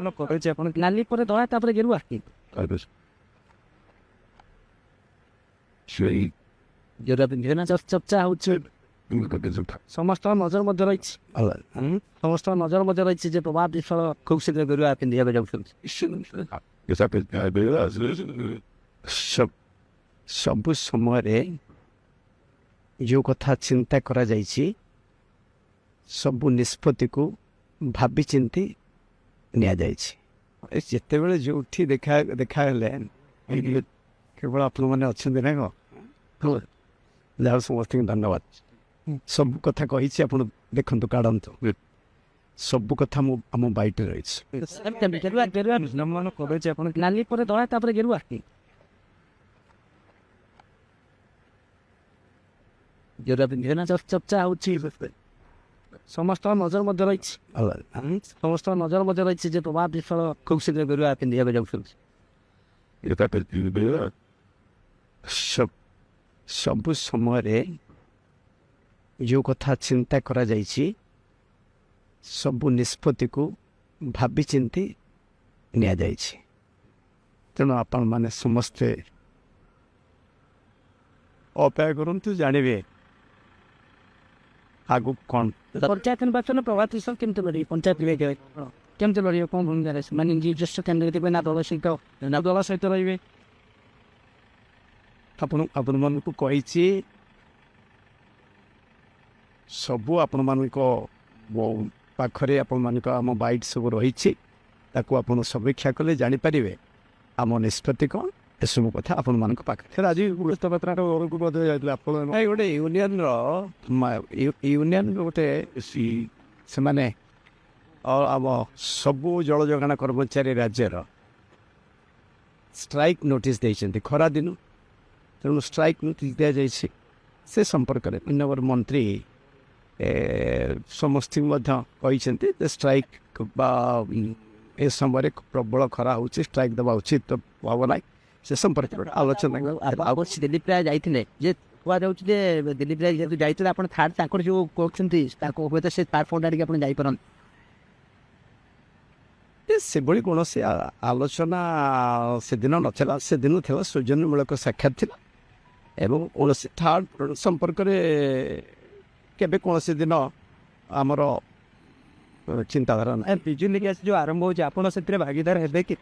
ଜନ୍ମଗ୍ରହଣ କରିଛି ଆପଣ ନାଲି ପରେ ଦଳା ତାପରେ ଗେରୁଆ ଗେରୁଆ ପିନ୍ଧିବେ ନା ଚର୍ଚ୍ଚା ହଉଛି ସମସ୍ତଙ୍କ ନଜର ମଧ୍ୟ ରହିଛି ସମସ୍ତଙ୍କ ନଜର ମଧ୍ୟ ରହିଛି ଯେ ପ୍ରଭାତ ବିଶ୍ୱାଳ ଖୁବ୍ ଶୀଘ୍ର ଗେରୁଆ ପିନ୍ଧିବାକୁ ଯାଉଛନ୍ତି ସବୁ ସମୟରେ ଯେଉଁ କଥା ଚିନ୍ତା କରାଯାଇଛି ସବୁ ନିଷ୍ପତ୍ତିକୁ ଭାବି ଚିନ୍ତି ନିଆଯାଇଛି ଯେତେବେଳେ ଯେଉଁଠି ଦେଖାହେଲେ କେବଳ ଆପଣମାନେ ଅଛନ୍ତି ନା କ'ଣ ଯାହା ସମସ୍ତଙ୍କୁ ଧନ୍ୟବାଦ ସବୁ କଥା କହିଛି ଆପଣ ଦେଖନ୍ତୁ କାଢ଼ନ୍ତୁ ସବୁ କଥା ମୁଁ ଆମ ବାଇଟରେ ରହିଛି ଜନ୍ମଗ୍ରହଣ କରିଛି ଆପଣ ନାଲି ପରେ ଦଳା ତାପରେ ଗେରୁଆ ଗେରୁଆ ପିନ୍ଧିବେ ନା ଚର୍ଚ୍ଚା ହଉଛି ସମସ୍ତଙ୍କ ନଜର ମଧ୍ୟ ରହିଛି ସମସ୍ତଙ୍କ ନଜର ମଧ୍ୟ ରହିଛି ଯେ ପ୍ରଭାତ ବିଶ୍ୱାଳ ଖୁବ୍ ଶୀଘ୍ର ଗେରୁଆ ପିନ୍ଧିବାକୁ ଯାଉଛନ୍ତି ସବୁ ସମୟରେ ଯେଉଁ କଥା ଚିନ୍ତା କରାଯାଇଛି ସବୁ ନିଷ୍ପତ୍ତିକୁ ଭାବି ଚିନ୍ତି ନିଆଯାଇଛି ତେଣୁ ଆପଣମାନେ ସମସ୍ତେ ଅପେକ୍ଷା କରନ୍ତୁ ଜାଣିବେ ଆଗକୁ କ'ଣ ପଞ୍ଚାୟତ ନିର୍ବାଚନ ପ୍ରଭାତ ବିଶ୍ୱାଳ କେମିତି ଲଢ଼ିବେ ପଞ୍ଚାୟତ କେମିତି ଲଢ଼ିବେ କ'ଣ ଭୂମିକାରେ ସେମାନେ ନିଜସ୍ୱ କେନ୍ଦ୍ର ଦେବେ ନା ଦଳ ସହିତ ରହିବେ ଆପଣମାନଙ୍କୁ କହିଛି ସବୁ ଆପଣମାନଙ୍କ ପାଖରେ ଆପଣମାନଙ୍କ ଆମ ବାଇଟ୍ ସବୁ ରହିଛି ତାକୁ ଆପଣ ସମୀକ୍ଷା କଲେ ଜାଣିପାରିବେ ଆମ ନିଷ୍ପତ୍ତି କ'ଣ ଏସବୁ କଥା ଆପଣମାନଙ୍କ ପାଖରେ ଆଜି ଘରକୁ ମଧ୍ୟ ଯାଇଥିଲେ ଆପଣ ଗୋଟେ ୟୁନିୟନର ଗୋଟେ ସେମାନେ ଆମ ସବୁ ଜଳ ଯୋଗାଣ କର୍ମଚାରୀ ରାଜ୍ୟର ଷ୍ଟ୍ରାଇକ୍ ନୋଟିସ୍ ଦେଇଛନ୍ତି ଖରାଦିନ ତେଣୁ ଷ୍ଟ୍ରାଇକ୍ ନୋଟିସ୍ ଦିଆଯାଇଛି ସେ ସମ୍ପର୍କରେ ନଗର ମନ୍ତ୍ରୀ ସମସ୍ତଙ୍କୁ ମଧ୍ୟ କହିଛନ୍ତି ଯେ ଷ୍ଟ୍ରାଇକ୍ ବା ଏ ସମୟରେ ପ୍ରବଳ ଖରା ହେଉଛି ଷ୍ଟ୍ରାଇକ୍ ଦେବା ଉଚିତ ହେବ ନାହିଁ ସେ ସମ୍ପର୍କରେ ଆଲୋଚନା ଦିଲ୍ଲୀପ ରାୟ ଯାଇଥିଲେ ଯେ କୁହାଯାଉଛି ଯେ ଦିଲ୍ଲୀପ ରାୟ ଯେହେତୁ ଯାଇଥିଲେ ଆପଣ ଥାର୍ଡ଼ ତାଙ୍କର ଯେଉଁ କହୁଛନ୍ତି ତାକୁ ହୁଏତ ସେ ପ୍ଲାଟଫର୍ମଟା ଟିକେ ଆପଣ ଯାଇପାରନ୍ତି ସେଭଳି କୌଣସି ଆଲୋଚନା ସେଦିନ ନଥିଲା ସେଦିନ ଥିଲା ସୌଜନ୍ୟମୂଳକ ସାକ୍ଷାତ ଥିଲା ଏବଂ କୌଣସି ଥାର୍ଡ଼ ସମ୍ପର୍କରେ କେବେ କୌଣସି ଦିନ ଆମର ଚିନ୍ତାଧାରା ନାହିଁ ବିଜୁଲି ଗ୍ୟାସ୍ ଯେଉଁ ଆରମ୍ଭ ହେଉଛି ଆପଣ ସେଥିରେ ଭାଗିଦାର ହେବେ କି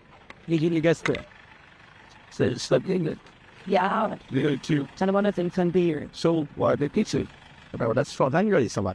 ବିଜୁଲି ଗ୍ୟାସ୍ ଶ୍ରଦ୍ଧାଞ୍ଜଳି ସଭା